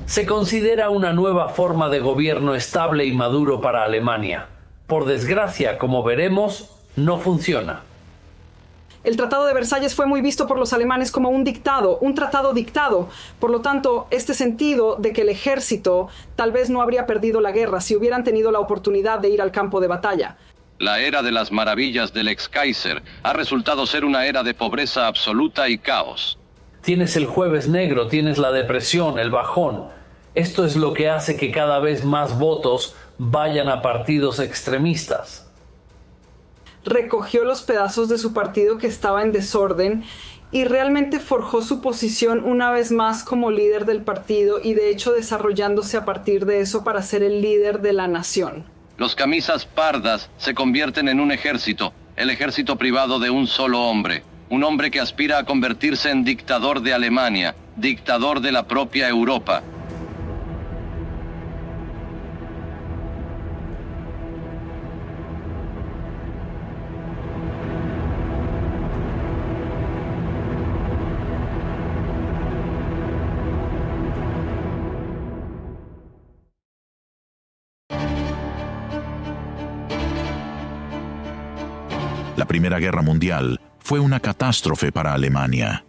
Se considera una nueva forma de gobierno estable y maduro para Alemania. Por desgracia, como veremos, no funciona. El Tratado de Versalles fue muy visto por los alemanes como un tratado dictado. Por lo tanto, este sentido de que el ejército tal vez no habría perdido la guerra si hubieran tenido la oportunidad de ir al campo de batalla. La era de las maravillas del ex-Kaiser ha resultado ser una era de pobreza absoluta y caos. Tienes el Jueves Negro, tienes la depresión, el bajón. Esto es lo que hace que cada vez más votos vayan a partidos extremistas. Recogió los pedazos de su partido que estaba en desorden y realmente forjó su posición una vez más como líder del partido y de hecho desarrollándose a partir de eso para ser el líder de la nación. Los camisas pardas se convierten en un ejército, el ejército privado de un solo hombre. Un hombre que aspira a convertirse en dictador de Alemania, dictador de la propia Europa. La Primera Guerra Mundial fue una catástrofe para Alemania.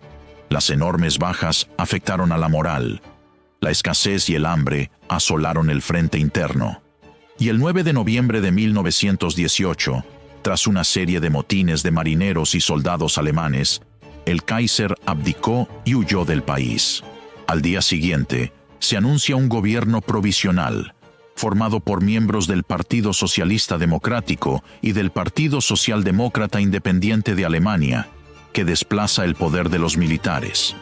Las enormes bajas afectaron a la moral. La escasez y el hambre asolaron el frente interno. Y el 9 de noviembre de 1918, tras una serie de motines de marineros y soldados alemanes, el Kaiser abdicó y huyó del país. Al día siguiente, se anuncia un gobierno provisional, formado por miembros del Partido Socialista Democrático y del Partido Socialdemócrata Independiente de Alemania, que desplaza el poder de los militares.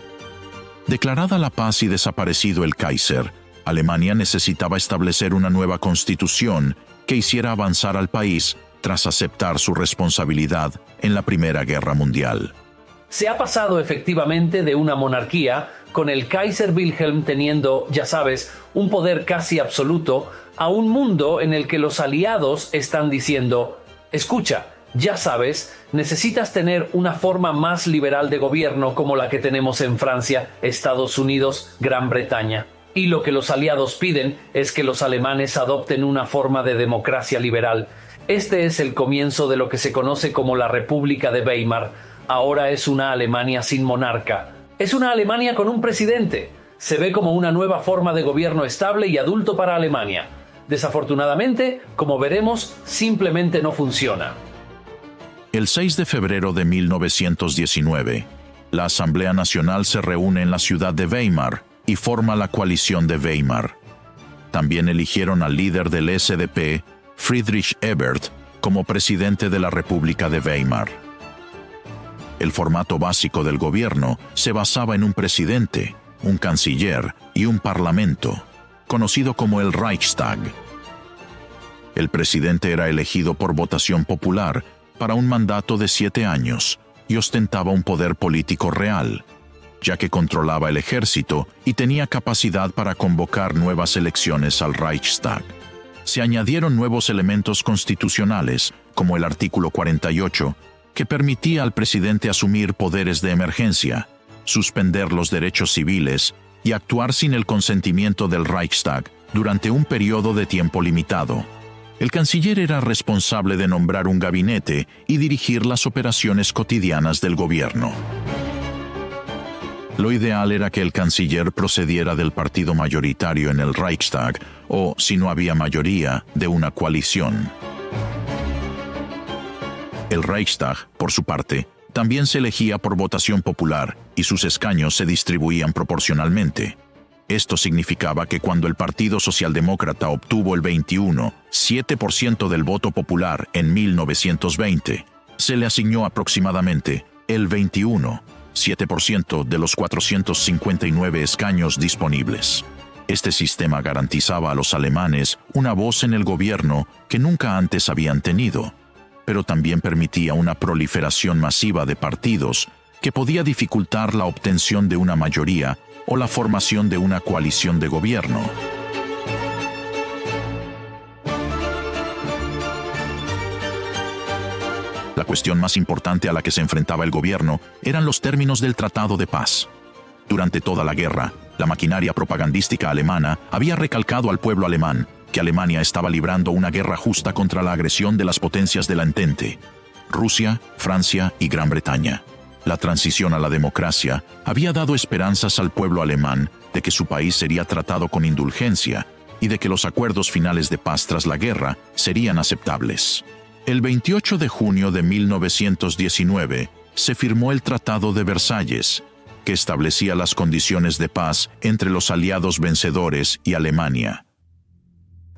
Declarada la paz y desaparecido el Kaiser, Alemania necesitaba establecer una nueva constitución que hiciera avanzar al país tras aceptar su responsabilidad en la Primera Guerra Mundial. Se ha pasado efectivamente de una monarquía, con el Kaiser Wilhelm teniendo, ya sabes, un poder casi absoluto, a un mundo en el que los aliados están diciendo: escucha, ya sabes, necesitas tener una forma más liberal de gobierno como la que tenemos en Francia, Estados Unidos, Gran Bretaña. Y lo que los aliados piden es que los alemanes adopten una forma de democracia liberal. Este es el comienzo de lo que se conoce como la República de Weimar. Ahora es una Alemania sin monarca. Es una Alemania con un presidente. Se ve como una nueva forma de gobierno estable y adulto para Alemania. Desafortunadamente, como veremos, simplemente no funciona. El 6 de febrero de 1919, la Asamblea Nacional se reúne en la ciudad de Weimar y forma la coalición de Weimar. También eligieron al líder del SDP, Friedrich Ebert, como presidente de la República de Weimar. El formato básico del gobierno se basaba en un presidente, un canciller y un parlamento, conocido como el Reichstag. El presidente era elegido por votación popular para un mandato de 7 años y ostentaba un poder político real, ya que controlaba el ejército y tenía capacidad para convocar nuevas elecciones al Reichstag. Se añadieron nuevos elementos constitucionales, como el artículo 48, que permitía al presidente asumir poderes de emergencia, suspender los derechos civiles y actuar sin el consentimiento del Reichstag durante un periodo de tiempo limitado. El canciller era responsable de nombrar un gabinete y dirigir las operaciones cotidianas del gobierno. Lo ideal era que el canciller procediera del partido mayoritario en el Reichstag o, si no había mayoría, de una coalición. El Reichstag, por su parte, también se elegía por votación popular y sus escaños se distribuían proporcionalmente. Esto significaba que cuando el Partido Socialdemócrata obtuvo el 21,7% del voto popular en 1920, se le asignó aproximadamente el 21,7% de los 459 escaños disponibles. Este sistema garantizaba a los alemanes una voz en el gobierno que nunca antes habían tenido, pero también permitía una proliferación masiva de partidos que podía dificultar la obtención de una mayoría o la formación de una coalición de gobierno. La cuestión más importante a la que se enfrentaba el gobierno eran los términos del Tratado de Paz. Durante toda la guerra, La maquinaria propagandística alemana había recalcado al pueblo alemán que Alemania estaba librando una guerra justa contra la agresión de las potencias de la Entente, Rusia, Francia y Gran Bretaña. La transición a la democracia había dado esperanzas al pueblo alemán de que su país sería tratado con indulgencia y de que los acuerdos finales de paz tras la guerra serían aceptables. El 28 de junio de 1919 se firmó el Tratado de Versalles, que establecía las condiciones de paz entre los aliados vencedores y Alemania.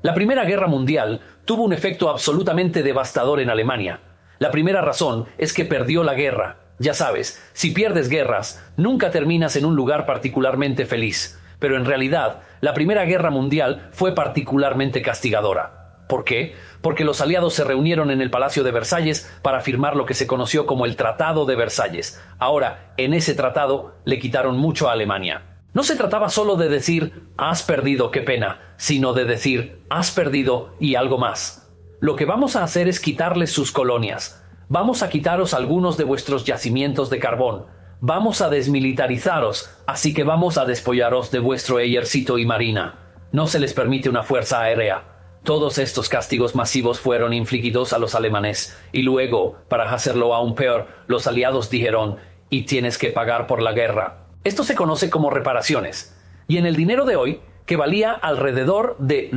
La Primera Guerra Mundial tuvo un efecto absolutamente devastador en Alemania. La primera razón es que perdió la guerra. Ya sabes, si pierdes guerras, nunca terminas en un lugar particularmente feliz. Pero en realidad, la Primera Guerra Mundial fue particularmente castigadora. ¿Por qué? Porque los aliados se reunieron en el Palacio de Versalles para firmar lo que se conoció como el Tratado de Versalles. Ahora, en ese tratado, le quitaron mucho a Alemania. No se trataba solo de decir, has perdido, qué pena, sino de decir, has perdido y algo más. Lo que vamos a hacer es quitarles sus colonias. Vamos a quitaros algunos de vuestros yacimientos de carbón. Vamos a desmilitarizaros, así que vamos a despollaros de vuestro ejército y marina. No se les permite una fuerza aérea. Todos estos castigos masivos fueron infligidos a los alemanes, y luego, para hacerlo aún peor, los aliados dijeron, y tienes que pagar por la guerra. Esto se conoce como reparaciones, y en el dinero de hoy, que valía alrededor de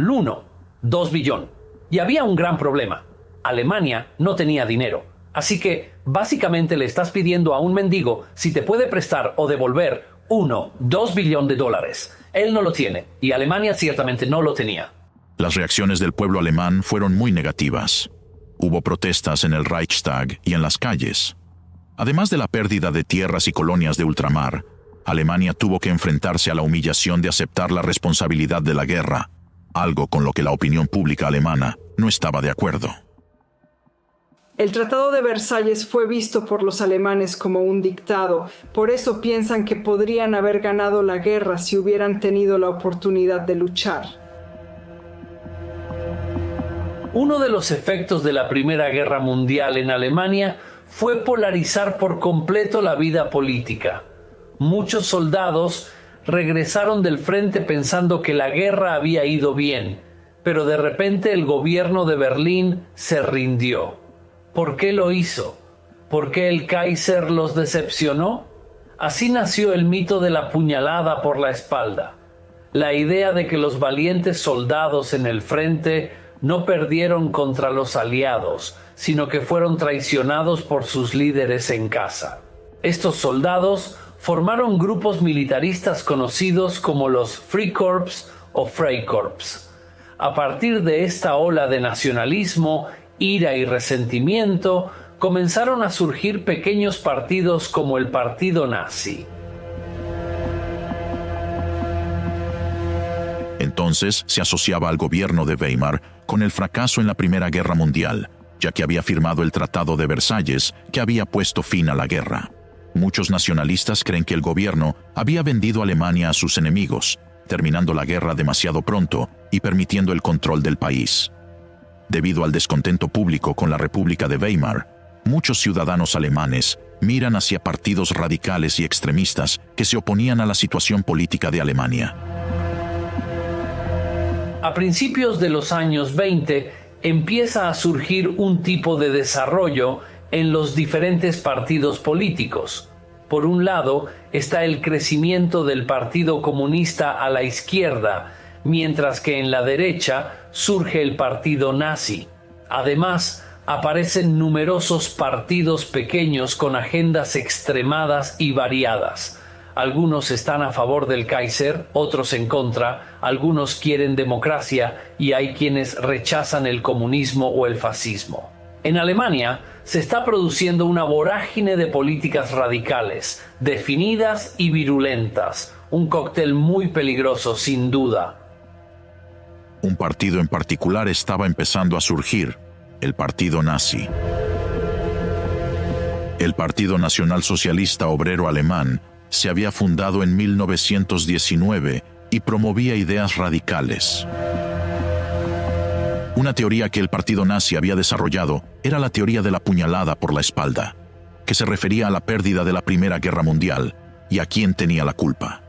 2 billón. Y había un gran problema. Alemania no tenía dinero. Así que, básicamente le estás pidiendo a un mendigo si te puede prestar o devolver 2 billones de dólares. Él no lo tiene, y Alemania ciertamente no lo tenía. Las reacciones del pueblo alemán fueron muy negativas. Hubo protestas en el Reichstag y en las calles. Además de la pérdida de tierras y colonias de ultramar, Alemania tuvo que enfrentarse a la humillación de aceptar la responsabilidad de la guerra, algo con lo que la opinión pública alemana no estaba de acuerdo. El Tratado de Versalles fue visto por los alemanes como un dictado. Por eso piensan que podrían haber ganado la guerra si hubieran tenido la oportunidad de luchar. Uno de los efectos de la Primera Guerra Mundial en Alemania fue polarizar por completo la vida política. Muchos soldados regresaron del frente pensando que la guerra había ido bien, pero de repente el gobierno de Berlín se rindió. ¿Por qué lo hizo? ¿Por qué el Kaiser los decepcionó? Así nació el mito de la puñalada por la espalda. La idea de que los valientes soldados en el frente no perdieron contra los aliados, sino que fueron traicionados por sus líderes en casa. Estos soldados formaron grupos militaristas conocidos como los Freikorps o Freikorps. A partir de esta ola de nacionalismo, ira y resentimiento, comenzaron a surgir pequeños partidos como el Partido Nazi. Entonces se asociaba al gobierno de Weimar con el fracaso en la Primera Guerra Mundial, ya que había firmado el Tratado de Versalles que había puesto fin a la guerra. Muchos nacionalistas creen que el gobierno había vendido a Alemania a sus enemigos, terminando la guerra demasiado pronto y permitiendo el control del país. Debido al descontento público con la República de Weimar, muchos ciudadanos alemanes miran hacia partidos radicales y extremistas que se oponían a la situación política de Alemania. A principios de los años 20 empieza a surgir un tipo de desarrollo en los diferentes partidos políticos. Por un lado está el crecimiento del Partido Comunista a la izquierda, mientras que en la derecha surge el Partido Nazi. Además, aparecen numerosos partidos pequeños con agendas extremadas y variadas. Algunos están a favor del Kaiser, otros en contra, algunos quieren democracia y hay quienes rechazan el comunismo o el fascismo. En Alemania se está produciendo una vorágine de políticas radicales, definidas y virulentas, un cóctel muy peligroso sin duda. Un partido en particular estaba empezando a surgir, el Partido Nazi. El Partido Nacional Socialista Obrero Alemán se había fundado en 1919 y promovía ideas radicales. Una teoría que el partido nazi había desarrollado era la teoría de la puñalada por la espalda, que se refería a la pérdida de la Primera Guerra Mundial y a quién tenía la culpa.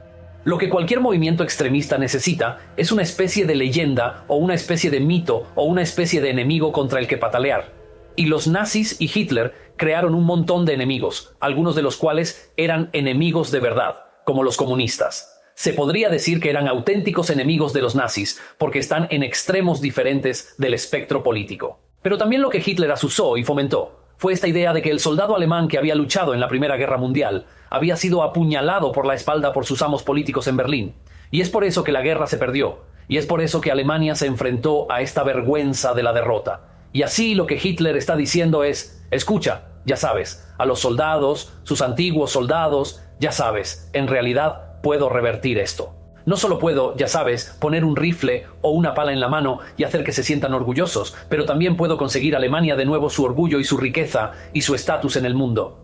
Lo que cualquier movimiento extremista necesita es una especie de leyenda o una especie de mito o una especie de enemigo contra el que patalear. Y los nazis y Hitler crearon un montón de enemigos, algunos de los cuales eran enemigos de verdad, como los comunistas. Se podría decir que eran auténticos enemigos de los nazis, porque están en extremos diferentes del espectro político. Pero también lo que Hitler asusó y fomentó fue esta idea de que el soldado alemán que había luchado en la Primera Guerra Mundial había sido apuñalado por la espalda por sus amos políticos en Berlín. Y es por eso que la guerra se perdió. Y es por eso que Alemania se enfrentó a esta vergüenza de la derrota. Y así lo que Hitler está diciendo es, escucha, ya sabes, a los soldados, sus antiguos soldados, ya sabes, en realidad puedo revertir esto. No solo puedo, ya sabes, poner un rifle o una pala en la mano y hacer que se sientan orgullosos, pero también puedo conseguir a Alemania de nuevo su orgullo y su riqueza y su estatus en el mundo.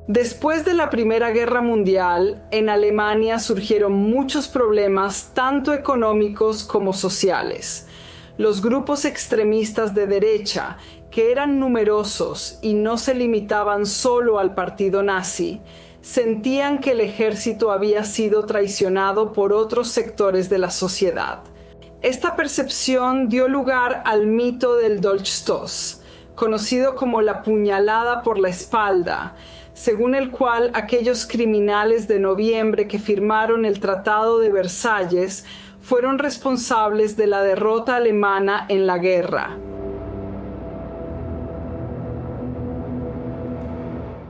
Después de la Primera Guerra Mundial, en Alemania surgieron muchos problemas, tanto económicos como sociales. Los grupos extremistas de derecha, que eran numerosos y no se limitaban solo al partido nazi, sentían que el ejército había sido traicionado por otros sectores de la sociedad. Esta percepción dio lugar al mito del Dolchstoß, conocido como la puñalada por la espalda, según el cual aquellos criminales de noviembre que firmaron el Tratado de Versalles fueron responsables de la derrota alemana en la guerra.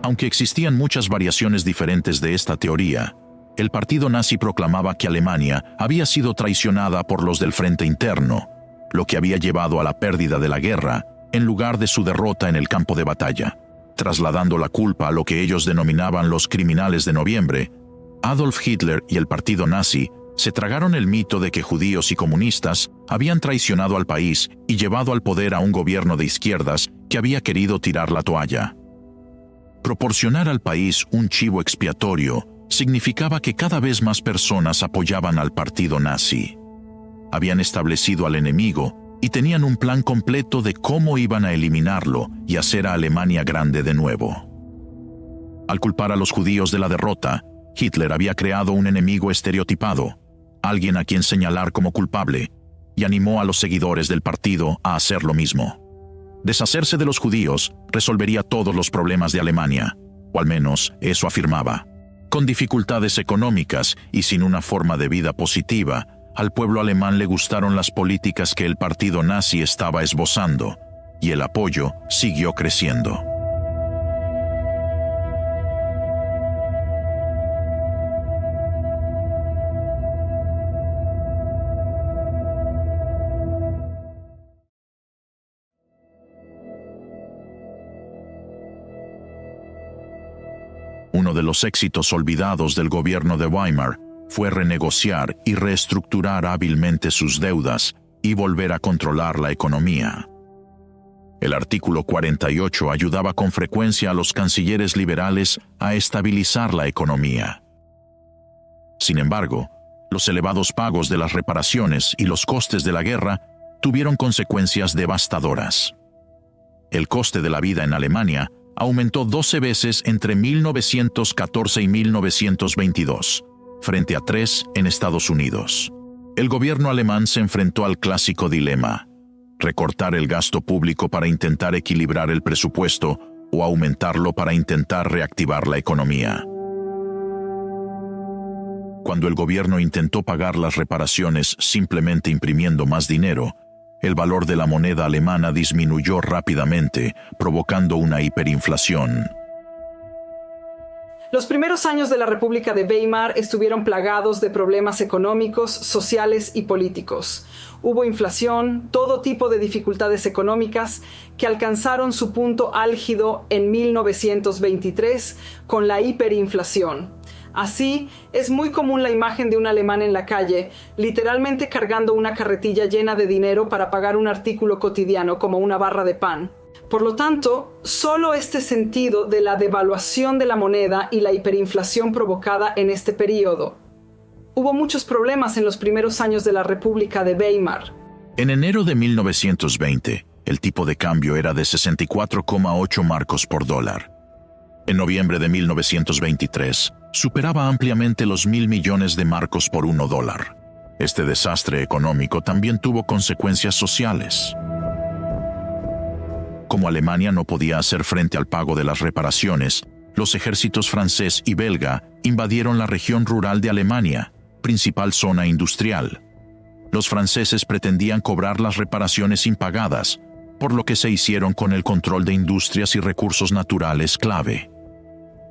Aunque existían muchas variaciones diferentes de esta teoría, el partido nazi proclamaba que Alemania había sido traicionada por los del frente interno, lo que había llevado a la pérdida de la guerra en lugar de su derrota en el campo de batalla. Trasladando la culpa a lo que ellos denominaban los criminales de noviembre, Adolf Hitler y el partido nazi se tragaron el mito de que judíos y comunistas habían traicionado al país y llevado al poder a un gobierno de izquierdas que había querido tirar la toalla. Proporcionar al país un chivo expiatorio significaba que cada vez más personas apoyaban al partido nazi. Habían establecido al enemigo y tenían un plan completo de cómo iban a eliminarlo y hacer a Alemania grande de nuevo. Al culpar a los judíos de la derrota, Hitler había creado un enemigo estereotipado, alguien a quien señalar como culpable, y animó a los seguidores del partido a hacer lo mismo. Deshacerse de los judíos resolvería todos los problemas de Alemania, o al menos eso afirmaba. Con dificultades económicas y sin una forma de vida positiva, al pueblo alemán le gustaron las políticas que el partido nazi estaba esbozando, y el apoyo siguió creciendo. Uno de los éxitos olvidados del gobierno de Weimar fue renegociar y reestructurar hábilmente sus deudas y volver a controlar la economía. El artículo 48 ayudaba con frecuencia a los cancilleres liberales a estabilizar la economía. Sin embargo, los elevados pagos de las reparaciones y los costes de la guerra tuvieron consecuencias devastadoras. El coste de la vida en Alemania aumentó 12 veces entre 1914 y 1922, frente a 3 en Estados Unidos. El gobierno alemán se enfrentó al clásico dilema: recortar el gasto público para intentar equilibrar el presupuesto o aumentarlo para intentar reactivar la economía. Cuando el gobierno intentó pagar las reparaciones simplemente imprimiendo más dinero, el valor de la moneda alemana disminuyó rápidamente, provocando una hiperinflación. Los primeros años de la República de Weimar estuvieron plagados de problemas económicos, sociales y políticos. Hubo inflación, todo tipo de dificultades económicas que alcanzaron su punto álgido en 1923 con la hiperinflación. Así, es muy común la imagen de un alemán en la calle, literalmente cargando una carretilla llena de dinero para pagar un artículo cotidiano como una barra de pan. Por lo tanto, solo este sentido de la devaluación de la moneda y la hiperinflación provocada en este periodo. Hubo muchos problemas en los primeros años de la República de Weimar. En enero de 1920, el tipo de cambio era de 64,8 marcos por dólar. En noviembre de 1923, superaba ampliamente los 1.000 millones de marcos por $1. Este desastre económico también tuvo consecuencias sociales. Como Alemania no podía hacer frente al pago de las reparaciones, los ejércitos francés y belga invadieron la región rural de Alemania, principal zona industrial. Los franceses pretendían cobrar las reparaciones impagadas, por lo que se hicieron con el control de industrias y recursos naturales clave.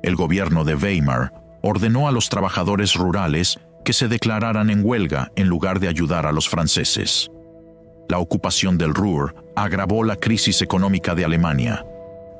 El gobierno de Weimar ordenó a los trabajadores rurales que se declararan en huelga en lugar de ayudar a los franceses. La ocupación del Ruhr agravó la crisis económica de Alemania.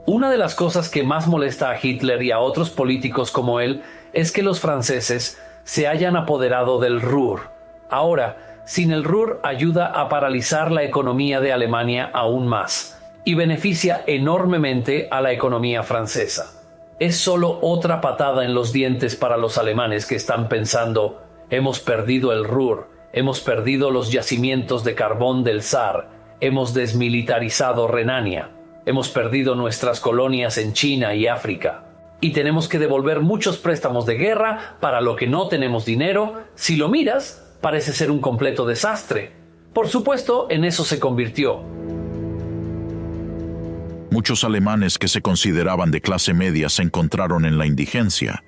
Una de las cosas que más molesta a Hitler y a otros políticos como él es que los franceses se hayan apoderado del Ruhr. Ahora, sin el Ruhr ayuda a paralizar la economía de Alemania aún más y beneficia enormemente a la economía francesa. Es solo otra patada en los dientes para los alemanes que están pensando: hemos perdido el Ruhr, hemos perdido los yacimientos de carbón del Saar, hemos desmilitarizado Renania, hemos perdido nuestras colonias en China y África, y tenemos que devolver muchos préstamos de guerra para lo que no tenemos dinero. Si lo miras, parece ser un completo desastre. Por supuesto, en eso se convirtió. Muchos alemanes que se consideraban de clase media se encontraron en la indigencia.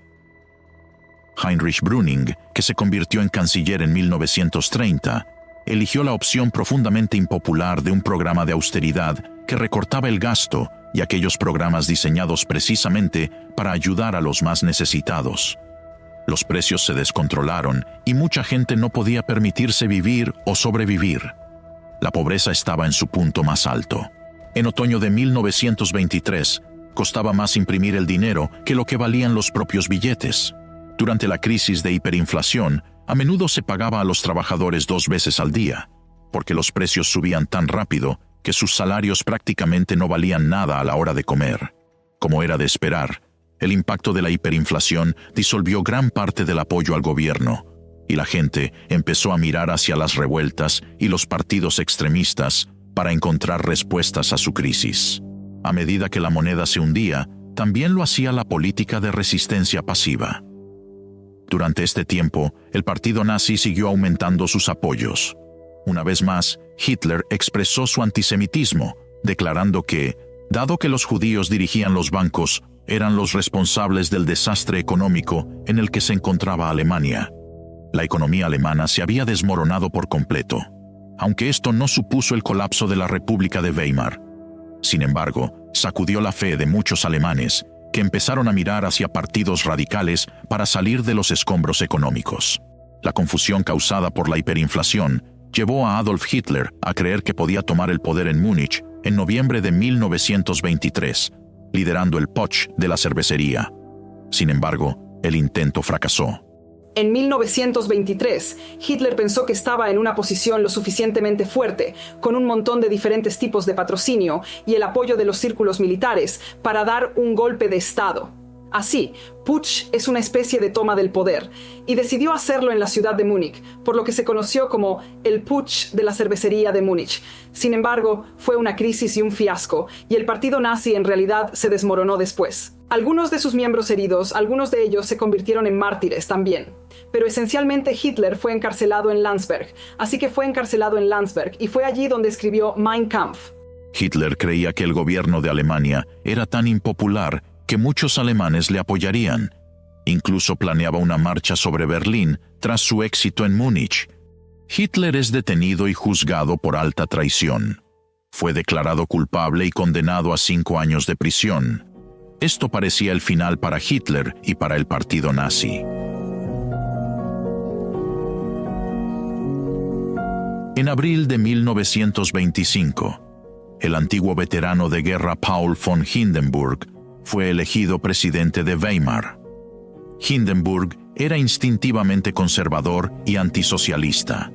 Heinrich Brüning, que se convirtió en canciller en 1930, eligió la opción profundamente impopular de un programa de austeridad que recortaba el gasto y aquellos programas diseñados precisamente para ayudar a los más necesitados. Los precios se descontrolaron y mucha gente no podía permitirse vivir o sobrevivir. La pobreza estaba en su punto más alto. En otoño de 1923, costaba más imprimir el dinero que lo que valían los propios billetes. Durante la crisis de hiperinflación, a menudo se pagaba a los trabajadores 2 veces al día, porque los precios subían tan rápido que sus salarios prácticamente no valían nada a la hora de comer. Como era de esperar, el impacto de la hiperinflación disolvió gran parte del apoyo al gobierno, y la gente empezó a mirar hacia las revueltas y los partidos extremistas para encontrar respuestas a su crisis. A medida que la moneda se hundía, también lo hacía la política de resistencia pasiva. Durante este tiempo, el partido nazi siguió aumentando sus apoyos. Una vez más, Hitler expresó su antisemitismo, declarando que, dado que los judíos dirigían los bancos, eran los responsables del desastre económico en el que se encontraba Alemania. La economía alemana se había desmoronado por completo, aunque esto no supuso el colapso de la República de Weimar. Sin embargo, sacudió la fe de muchos alemanes que empezaron a mirar hacia partidos radicales para salir de los escombros económicos. La confusión causada por la hiperinflación llevó a Adolf Hitler a creer que podía tomar el poder en Múnich en noviembre de 1923, liderando el Putsch de la cervecería. Sin embargo, el intento fracasó. En 1923, Hitler pensó que estaba en una posición lo suficientemente fuerte, con un montón de diferentes tipos de patrocinio y el apoyo de los círculos militares, para dar un golpe de Estado. Así, Putsch es una especie de toma del poder, y decidió hacerlo en la ciudad de Múnich, por lo que se conoció como el Putsch de la cervecería de Múnich. Sin embargo, fue una crisis y un fiasco, y el partido nazi en realidad se desmoronó después. Algunos de sus miembros heridos, algunos de ellos se convirtieron en mártires también. Pero esencialmente Hitler fue encarcelado en Landsberg, así que fue encarcelado en Landsberg y fue allí donde escribió Mein Kampf. Hitler creía que el gobierno de Alemania era tan impopular que muchos alemanes le apoyarían. Incluso planeaba una marcha sobre Berlín tras su éxito en Múnich. Hitler es detenido y juzgado por alta traición. Fue declarado culpable y condenado a 5 años de prisión. Esto parecía el final para Hitler y para el partido nazi. En abril de 1925, el antiguo veterano de guerra Paul von Hindenburg fue elegido presidente de Weimar. Hindenburg era instintivamente conservador y antisocialista.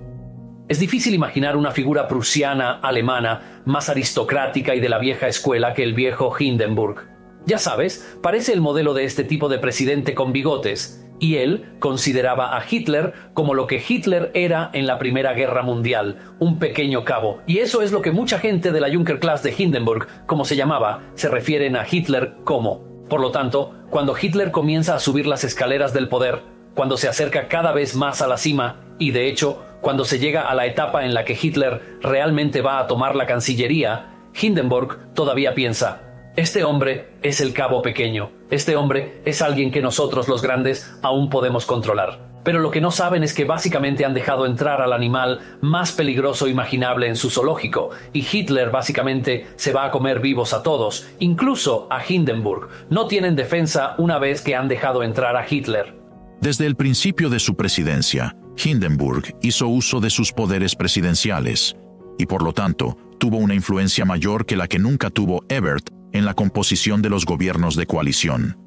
Es difícil imaginar una figura prusiana, alemana, más aristocrática y de la vieja escuela que el viejo Hindenburg. Ya sabes, parece el modelo de este tipo de presidente con bigotes, y él consideraba a Hitler como lo que Hitler era en la Primera Guerra Mundial, un pequeño cabo. Y eso es lo que mucha gente de la Junkerklasse de Hindenburg, como se llamaba, se refieren a Hitler como. Por lo tanto, cuando Hitler comienza a subir las escaleras del poder, cuando se acerca cada vez más a la cima, y de hecho, cuando se llega a la etapa en la que Hitler realmente va a tomar la Cancillería, Hindenburg todavía piensa: este hombre es el cabo pequeño, este hombre es alguien que nosotros los grandes aún podemos controlar. Pero lo que no saben es que básicamente han dejado entrar al animal más peligroso imaginable en su zoológico, y Hitler básicamente se va a comer vivos a todos, incluso a Hindenburg. No tienen defensa una vez que han dejado entrar a Hitler. Desde el principio de su presidencia, Hindenburg hizo uso de sus poderes presidenciales, y por lo tanto, tuvo una influencia mayor que la que nunca tuvo Ebert en la composición de los gobiernos de coalición.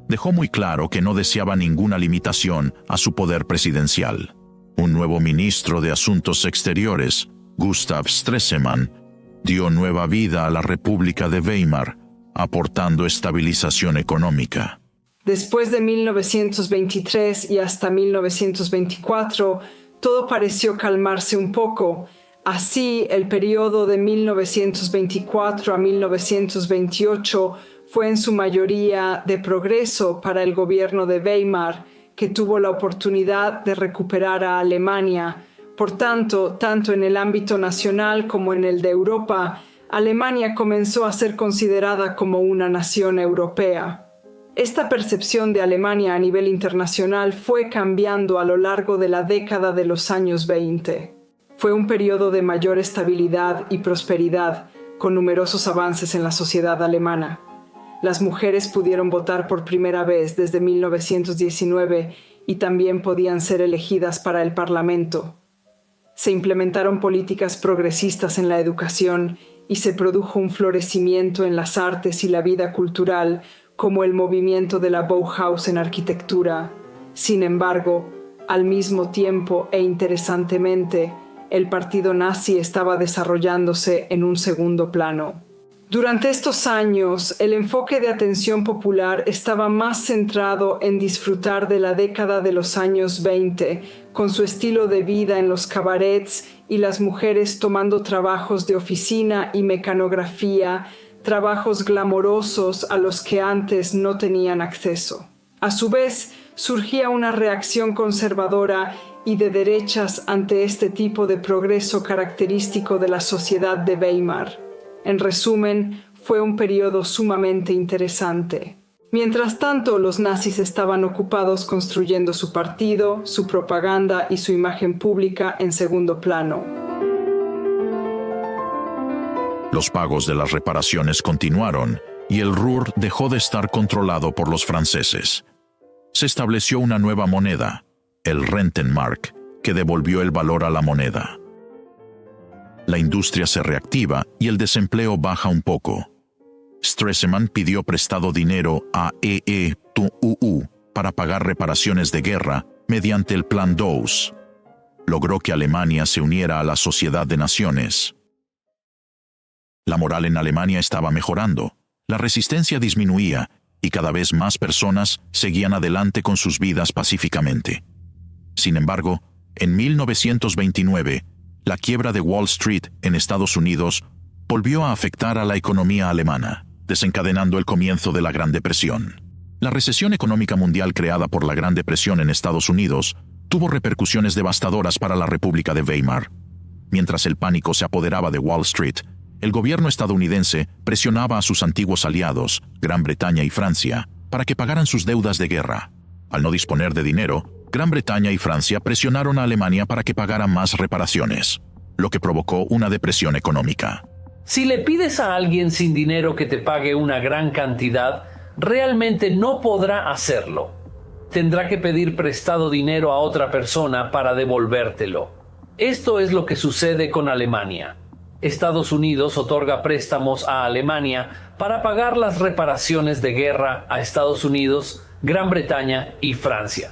Dejó muy claro que no deseaba ninguna limitación a su poder presidencial. Un nuevo ministro de Asuntos Exteriores, Gustav Stresemann, dio nueva vida a la República de Weimar, aportando estabilización económica. Después de 1923 y hasta 1924, todo pareció calmarse un poco. Así, el periodo de 1924 a 1928 fue en su mayoría de progreso para el gobierno de Weimar, que tuvo la oportunidad de recuperar a Alemania. Por tanto, tanto en el ámbito nacional como en el de Europa, Alemania comenzó a ser considerada como una nación europea. Esta percepción de Alemania a nivel internacional fue cambiando a lo largo de la década de los años 20. Fue un periodo de mayor estabilidad y prosperidad, con numerosos avances en la sociedad alemana. Las mujeres pudieron votar por primera vez desde 1919 y también podían ser elegidas para el Parlamento. Se implementaron políticas progresistas en la educación y se produjo un florecimiento en las artes y la vida cultural, como el movimiento de la Bauhaus en arquitectura. Sin embargo, al mismo tiempo e interesantemente, el partido nazi estaba desarrollándose en un segundo plano. Durante estos años, el enfoque de atención popular estaba más centrado en disfrutar de la década de los años 20, con su estilo de vida en los cabarets y las mujeres tomando trabajos de oficina y mecanografía, trabajos glamorosos a los que antes no tenían acceso. A su vez, surgía una reacción conservadora y de derechas ante este tipo de progreso característico de la sociedad de Weimar. En resumen, fue un periodo sumamente interesante. Mientras tanto, los nazis estaban ocupados construyendo su partido, su propaganda y su imagen pública en segundo plano. Los pagos de las reparaciones continuaron y el Ruhr dejó de estar controlado por los franceses. Se estableció una nueva moneda, el Rentenmark, que devolvió el valor a la moneda. La industria se reactiva y el desempleo baja un poco. Stresemann pidió prestado dinero a EETUU para pagar reparaciones de guerra mediante el Plan Dawes. Logró que Alemania se uniera a la Sociedad de Naciones. La moral en Alemania estaba mejorando, la resistencia disminuía y cada vez más personas seguían adelante con sus vidas pacíficamente. Sin embargo, en 1929, la quiebra de Wall Street en Estados Unidos volvió a afectar a la economía alemana, desencadenando el comienzo de la Gran Depresión. La recesión económica mundial creada por la Gran Depresión en Estados Unidos tuvo repercusiones devastadoras para la República de Weimar. Mientras el pánico se apoderaba de Wall Street, el gobierno estadounidense presionaba a sus antiguos aliados, Gran Bretaña y Francia, para que pagaran sus deudas de guerra. Al no disponer de dinero, Gran Bretaña y Francia presionaron a Alemania para que pagara más reparaciones, lo que provocó una depresión económica. Si le pides a alguien sin dinero que te pague una gran cantidad, realmente no podrá hacerlo. Tendrá que pedir prestado dinero a otra persona para devolvértelo. Esto es lo que sucede con Alemania. Estados Unidos otorga préstamos a Alemania para pagar las reparaciones de guerra a Estados Unidos, Gran Bretaña y Francia.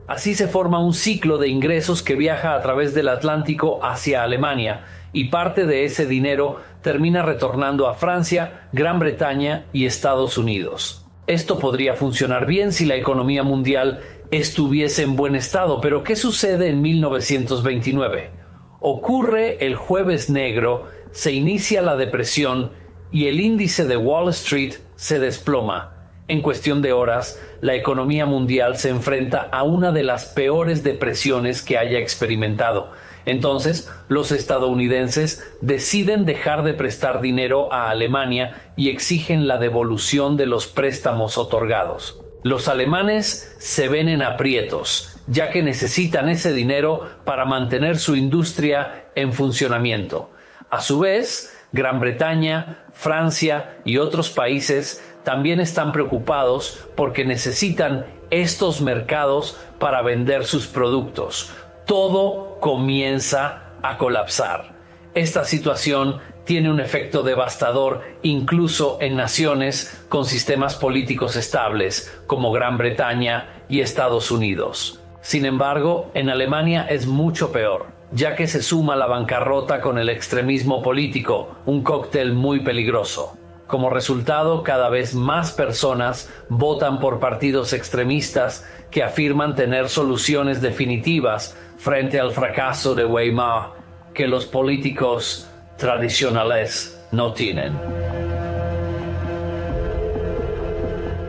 Así se forma un ciclo de ingresos que viaja a través del Atlántico hacia Alemania, y parte de ese dinero termina retornando a Francia, Gran Bretaña y Estados Unidos. Esto podría funcionar bien si la economía mundial estuviese en buen estado, pero ¿qué sucede en 1929? Ocurre el Jueves Negro, se inicia la depresión y el índice de Wall Street se desploma. En cuestión de horas, la economía mundial se enfrenta a una de las peores depresiones que haya experimentado. Entonces, los estadounidenses deciden dejar de prestar dinero a Alemania y exigen la devolución de los préstamos otorgados. Los alemanes se ven en aprietos, ya que necesitan ese dinero para mantener su industria en funcionamiento. A su vez, Gran Bretaña, Francia y otros países también están preocupados porque necesitan estos mercados para vender sus productos. Todo comienza a colapsar. Esta situación tiene un efecto devastador incluso en naciones con sistemas políticos estables como Gran Bretaña y Estados Unidos. Sin embargo, en Alemania es mucho peor, ya que se suma la bancarrota con el extremismo político, un cóctel muy peligroso. Como resultado, cada vez más personas votan por partidos extremistas que afirman tener soluciones definitivas frente al fracaso de Weimar que los políticos tradicionales no tienen.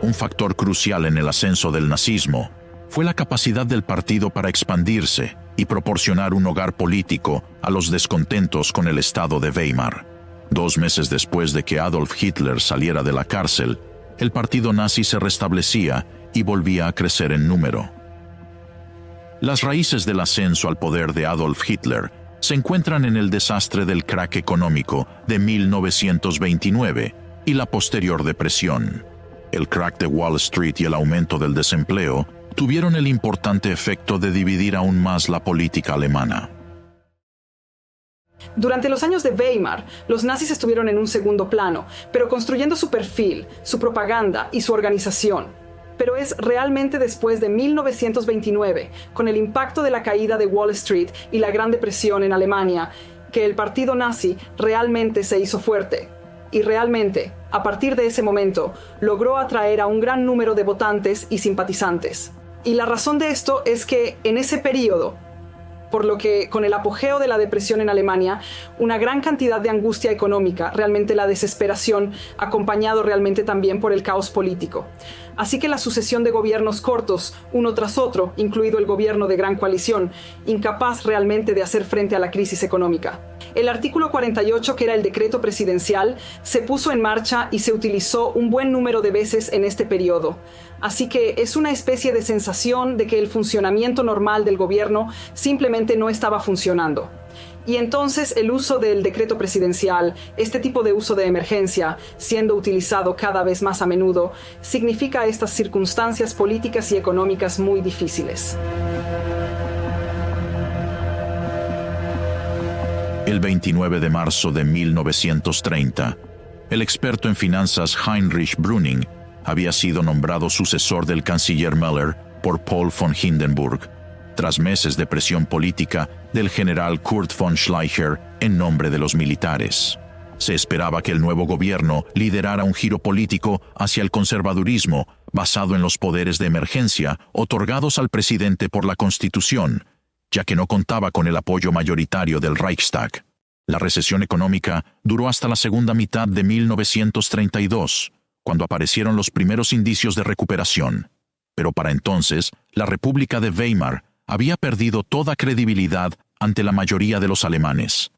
Un factor crucial en el ascenso del nazismo fue la capacidad del partido para expandirse y proporcionar un hogar político a los descontentos con el Estado de Weimar. 2 meses después de que Adolf Hitler saliera de la cárcel, el partido nazi se restablecía y volvía a crecer en número. Las raíces del ascenso al poder de Adolf Hitler se encuentran en el desastre del crack económico de 1929 y la posterior depresión. El crack de Wall Street y el aumento del desempleo tuvieron el importante efecto de dividir aún más la política alemana. Durante los años de Weimar, los nazis estuvieron en un segundo plano, pero construyendo su perfil, su propaganda y su organización. Pero es realmente después de 1929, con el impacto de la caída de Wall Street y la Gran Depresión en Alemania, que el partido nazi realmente se hizo fuerte. Y realmente, a partir de ese momento, logró atraer a un gran número de votantes y simpatizantes. Y la razón de esto es que en ese periodo, por lo que con el apogeo de la depresión en Alemania, una gran cantidad de angustia económica, realmente la desesperación, acompañado realmente también por el caos político. Así que la sucesión de gobiernos cortos, uno tras otro, incluido el gobierno de Gran Coalición, incapaz realmente de hacer frente a la crisis económica. El artículo 48, que era el decreto presidencial, se puso en marcha y se utilizó un buen número de veces en este periodo. Así que es una especie de sensación de que el funcionamiento normal del gobierno simplemente no estaba funcionando. Y entonces el uso del decreto presidencial, este tipo de uso de emergencia, siendo utilizado cada vez más a menudo, significa estas circunstancias políticas y económicas muy difíciles. El 29 de marzo de 1930, el experto en finanzas Heinrich Brüning había sido nombrado sucesor del canciller Müller por Paul von Hindenburg, tras meses de presión política del general Kurt von Schleicher en nombre de los militares. Se esperaba que el nuevo gobierno liderara un giro político hacia el conservadurismo basado en los poderes de emergencia otorgados al presidente por la Constitución, ya que no contaba con el apoyo mayoritario del Reichstag. La recesión económica duró hasta la segunda mitad de 1932, cuando aparecieron los primeros indicios de recuperación. Pero para entonces, la República de Weimar había perdido toda credibilidad ante la mayoría de los alemanes.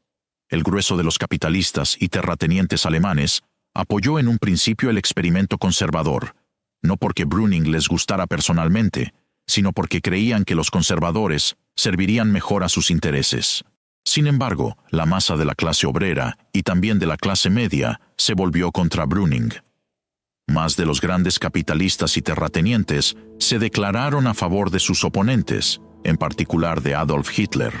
El grueso de los capitalistas y terratenientes alemanes apoyó en un principio el experimento conservador, no porque Brüning les gustara personalmente, sino porque creían que los conservadores servirían mejor a sus intereses. Sin embargo, la masa de la clase obrera y también de la clase media se volvió contra Brüning. Más de los grandes capitalistas y terratenientes se declararon a favor de sus oponentes, en particular de Adolf Hitler.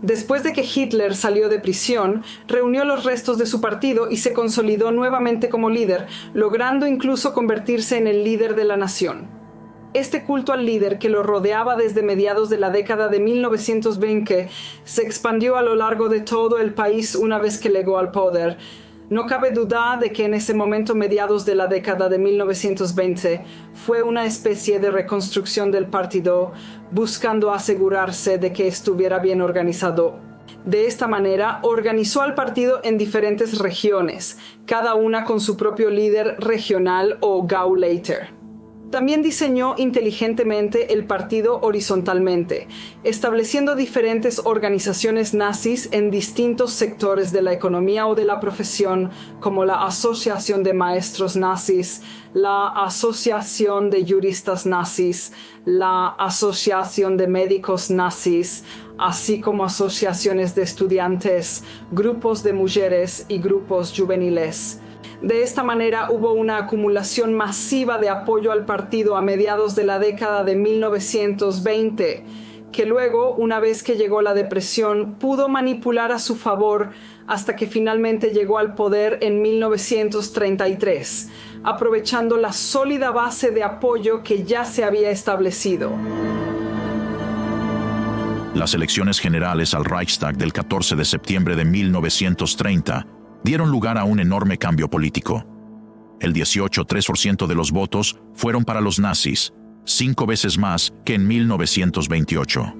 Después de que Hitler salió de prisión, reunió los restos de su partido y se consolidó nuevamente como líder, logrando incluso convertirse en el líder de la nación. Este culto al líder que lo rodeaba desde mediados de la década de 1920 se expandió a lo largo de todo el país una vez que llegó al poder. No cabe duda de que en ese momento, mediados de la década de 1920, fue una especie de reconstrucción del partido, buscando asegurarse de que estuviera bien organizado. De esta manera, organizó al partido en diferentes regiones, cada una con su propio líder regional o Gauleiter. También diseñó inteligentemente el partido horizontalmente, estableciendo diferentes organizaciones nazis en distintos sectores de la economía o de la profesión, como la Asociación de Maestros Nazis, la Asociación de Juristas Nazis, la Asociación de Médicos Nazis, así como asociaciones de estudiantes, grupos de mujeres y grupos juveniles. De esta manera hubo una acumulación masiva de apoyo al partido a mediados de la década de 1920, que luego, una vez que llegó la depresión, pudo manipular a su favor hasta que finalmente llegó al poder en 1933, aprovechando la sólida base de apoyo que ya se había establecido. Las elecciones generales al Reichstag del 14 de septiembre de 1930 dieron lugar a un enorme cambio político. El 18,3% de los votos fueron para los nazis, 5 veces más que en 1928.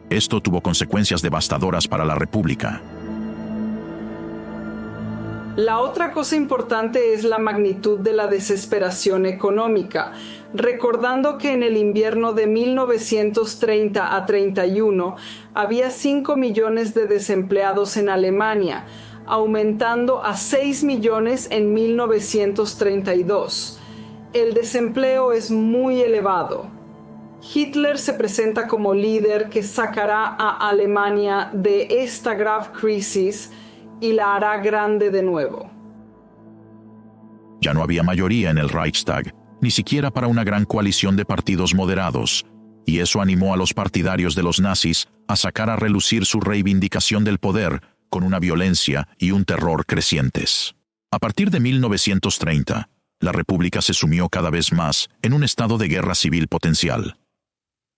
Esto tuvo consecuencias devastadoras para la República. La otra cosa importante es la magnitud de la desesperación económica, recordando que en el invierno de 1930 a 31 había 5 millones de desempleados en Alemania, aumentando a 6 millones en 1932. El desempleo es muy elevado. Hitler se presenta como líder que sacará a Alemania de esta grave crisis y la hará grande de nuevo. Ya no había mayoría en el Reichstag, ni siquiera para una gran coalición de partidos moderados, y eso animó a los partidarios de los nazis a sacar a relucir su reivindicación del poder con una violencia y un terror crecientes. A partir de 1930, la República se sumió cada vez más en un estado de guerra civil potencial.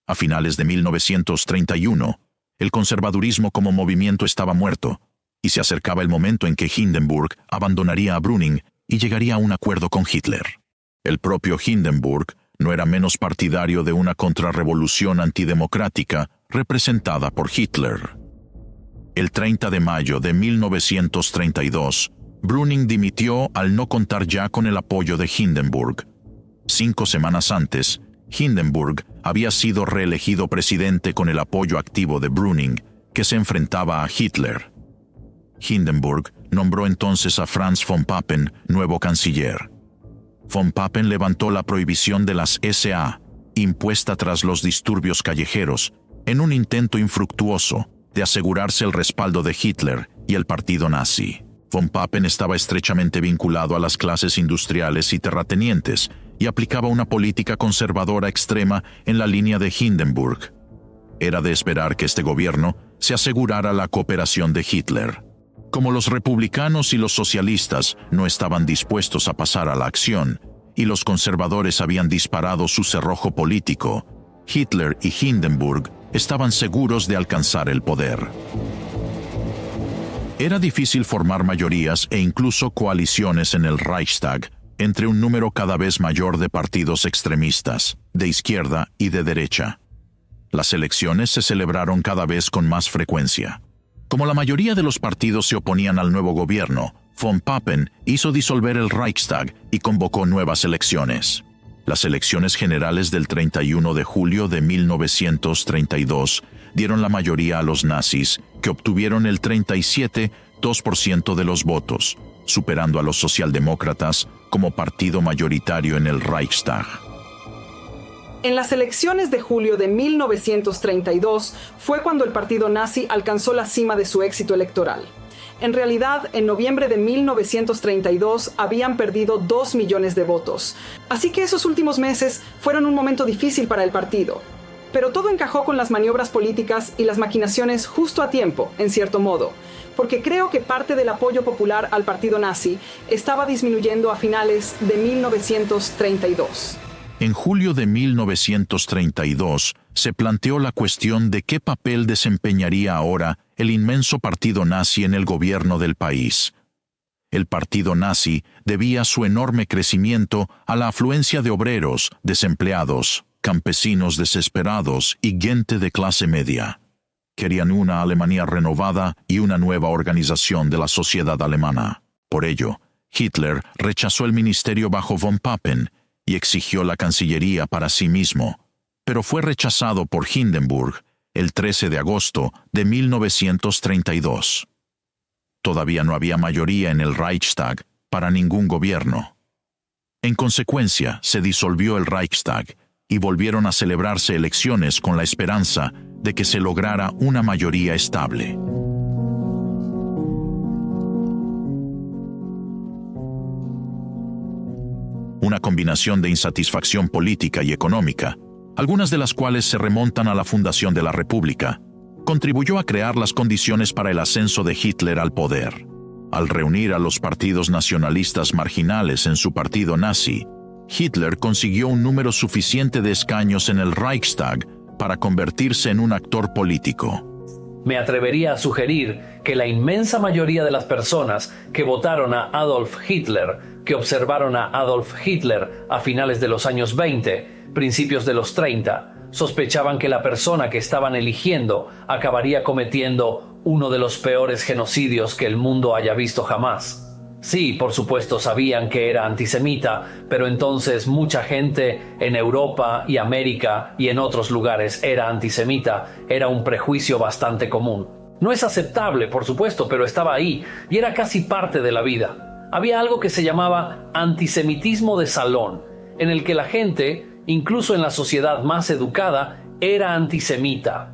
A finales de 1931, el conservadurismo como movimiento estaba muerto, y se acercaba el momento en que Hindenburg abandonaría a Brüning y llegaría a un acuerdo con Hitler. El propio Hindenburg no era menos partidario de una contrarrevolución antidemocrática representada por Hitler. El 30 de mayo de 1932, Brüning dimitió al no contar ya con el apoyo de Hindenburg. 5 semanas antes, Hindenburg había sido reelegido presidente con el apoyo activo de Brüning, que se enfrentaba a Hitler. Hindenburg nombró entonces a Franz von Papen nuevo canciller. Von Papen levantó la prohibición de las SA, impuesta tras los disturbios callejeros, en un intento infructuoso de asegurarse el respaldo de Hitler y el partido nazi. Von Papen estaba estrechamente vinculado a las clases industriales y terratenientes y aplicaba una política conservadora extrema en la línea de Hindenburg. Era de esperar que este gobierno se asegurara la cooperación de Hitler. Como los republicanos y los socialistas no estaban dispuestos a pasar a la acción y los conservadores habían disparado su cerrojo político, Hitler y Hindenburg estaban seguros de alcanzar el poder. Era difícil formar mayorías e incluso coaliciones en el Reichstag entre un número cada vez mayor de partidos extremistas, de izquierda y de derecha. Las elecciones se celebraron cada vez con más frecuencia. Como la mayoría de los partidos se oponían al nuevo gobierno, von Papen hizo disolver el Reichstag y convocó nuevas elecciones. Las elecciones generales del 31 de julio de 1932 dieron la mayoría a los nazis, que obtuvieron el 37,2% de los votos, superando a los socialdemócratas como partido mayoritario en el Reichstag. En las elecciones de julio de 1932 fue cuando el partido nazi alcanzó la cima de su éxito electoral. En realidad, en noviembre de 1932 habían perdido 2 millones de votos. Así que esos últimos meses fueron un momento difícil para el partido. Pero todo encajó con las maniobras políticas y las maquinaciones justo a tiempo, en cierto modo, porque creo que parte del apoyo popular al partido nazi estaba disminuyendo a finales de 1932. En julio de 1932 se planteó la cuestión de qué papel desempeñaría ahora el inmenso partido nazi en el gobierno del país. El partido nazi debía su enorme crecimiento a la afluencia de obreros, desempleados, campesinos desesperados y gente de clase media. Querían una Alemania renovada y una nueva organización de la sociedad alemana. Por ello, Hitler rechazó el ministerio bajo von Papen y exigió la Cancillería para sí mismo, pero fue rechazado por Hindenburg el 13 de agosto de 1932. Todavía no había mayoría en el Reichstag para ningún gobierno. En consecuencia, se disolvió el Reichstag y volvieron a celebrarse elecciones con la esperanza de que se lograra una mayoría estable. Una combinación de insatisfacción política y económica, algunas de las cuales se remontan a la fundación de la República, contribuyó a crear las condiciones para el ascenso de Hitler al poder. Al reunir a los partidos nacionalistas marginales en su partido nazi, Hitler consiguió un número suficiente de escaños en el Reichstag para convertirse en un actor político. Me atrevería a sugerir que la inmensa mayoría de las personas que votaron a Adolf Hitler, que observaron a Adolf Hitler a finales de los años 20, principios de los 30, sospechaban que la persona que estaban eligiendo acabaría cometiendo uno de los peores genocidios que el mundo haya visto jamás. Sí, por supuesto sabían que era antisemita, pero entonces mucha gente en Europa y América y en otros lugares era antisemita. Era un prejuicio bastante común. No es aceptable, por supuesto, pero estaba ahí y era casi parte de la vida. Había algo que se llamaba antisemitismo de salón, en el que la gente, incluso en la sociedad más educada, era antisemita.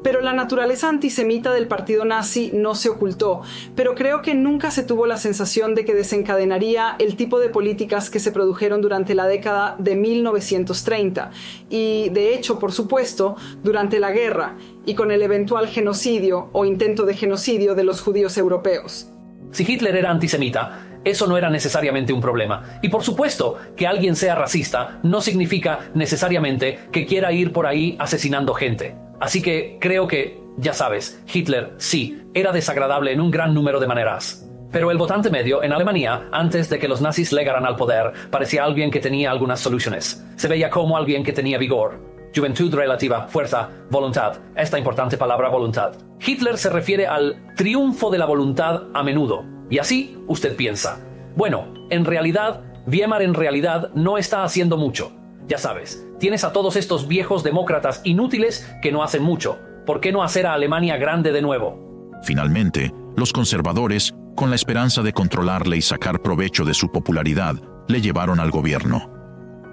Pero la naturaleza antisemita del partido nazi no se ocultó, pero creo que nunca se tuvo la sensación de que desencadenaría el tipo de políticas que se produjeron durante la década de 1930 y, de hecho, por supuesto, durante la guerra y con el eventual genocidio o intento de genocidio de los judíos europeos. Si Hitler era antisemita, eso no era necesariamente un problema. Y por supuesto, que alguien sea racista no significa necesariamente que quiera ir por ahí asesinando gente. Así que creo que, ya sabes, Hitler sí, era desagradable en un gran número de maneras. Pero el votante medio en Alemania, antes de que los nazis llegaran al poder, parecía alguien que tenía algunas soluciones. Se veía como alguien que tenía vigor, juventud relativa, fuerza, voluntad. Esta importante palabra voluntad. Hitler se refiere al triunfo de la voluntad a menudo. Y así usted piensa, bueno, en realidad, Weimar en realidad no está haciendo mucho. Ya sabes, tienes a todos estos viejos demócratas inútiles que no hacen mucho. ¿Por qué no hacer a Alemania grande de nuevo? Finalmente, los conservadores, con la esperanza de controlarle y sacar provecho de su popularidad, le llevaron al gobierno.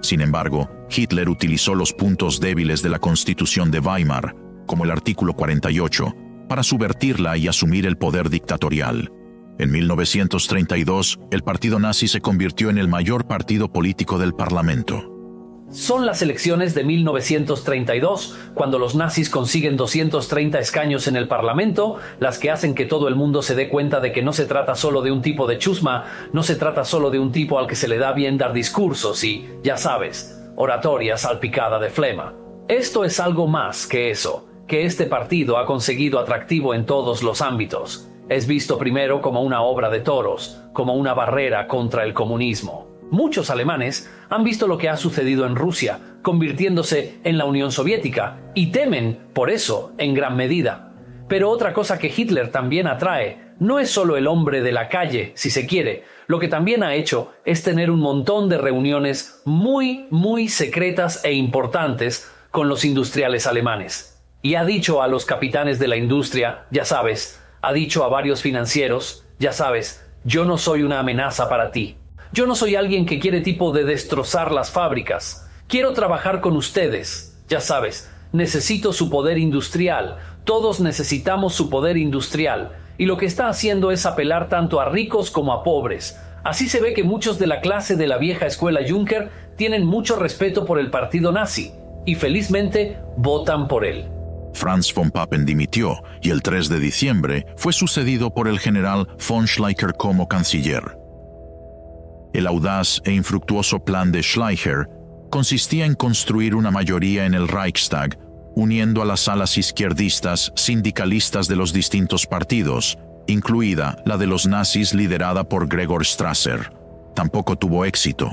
Sin embargo, Hitler utilizó los puntos débiles de la Constitución de Weimar, como el artículo 48, para subvertirla y asumir el poder dictatorial. En 1932, el partido nazi se convirtió en el mayor partido político del Parlamento. Son las elecciones de 1932, cuando los nazis consiguen 230 escaños en el Parlamento, las que hacen que todo el mundo se dé cuenta de que no se trata solo de un tipo de chusma, no se trata solo de un tipo al que se le da bien dar discursos y, ya sabes, oratoria salpicada de flema. Esto es algo más que eso, que este partido ha conseguido atractivo en todos los ámbitos. Es visto primero como una obra de toros, como una barrera contra el comunismo. Muchos alemanes han visto lo que ha sucedido en Rusia, convirtiéndose en la Unión Soviética, y temen, por eso, en gran medida. Pero otra cosa que Hitler también atrae no es solo el hombre de la calle, si se quiere. Lo que también ha hecho es tener un montón de reuniones muy secretas e importantes con los industriales alemanes. Y ha dicho a los capitanes de la industria, ya sabes, ha dicho a varios financieros, ya sabes, yo no soy una amenaza para ti. Yo no soy alguien que quiere tipo de destrozar las fábricas. Quiero trabajar con ustedes. Ya sabes, necesito su poder industrial. Todos necesitamos su poder industrial. Y lo que está haciendo es apelar tanto a ricos como a pobres. Así se ve que muchos de la clase de la vieja escuela Juncker tienen mucho respeto por el partido nazi. Y felizmente votan por él. Franz von Papen dimitió y el 3 de diciembre fue sucedido por el general von Schleicher como canciller. El audaz e infructuoso plan de Schleicher consistía en construir una mayoría en el Reichstag, uniendo a las alas izquierdistas sindicalistas de los distintos partidos, incluida la de los nazis liderada por Gregor Strasser. Tampoco tuvo éxito.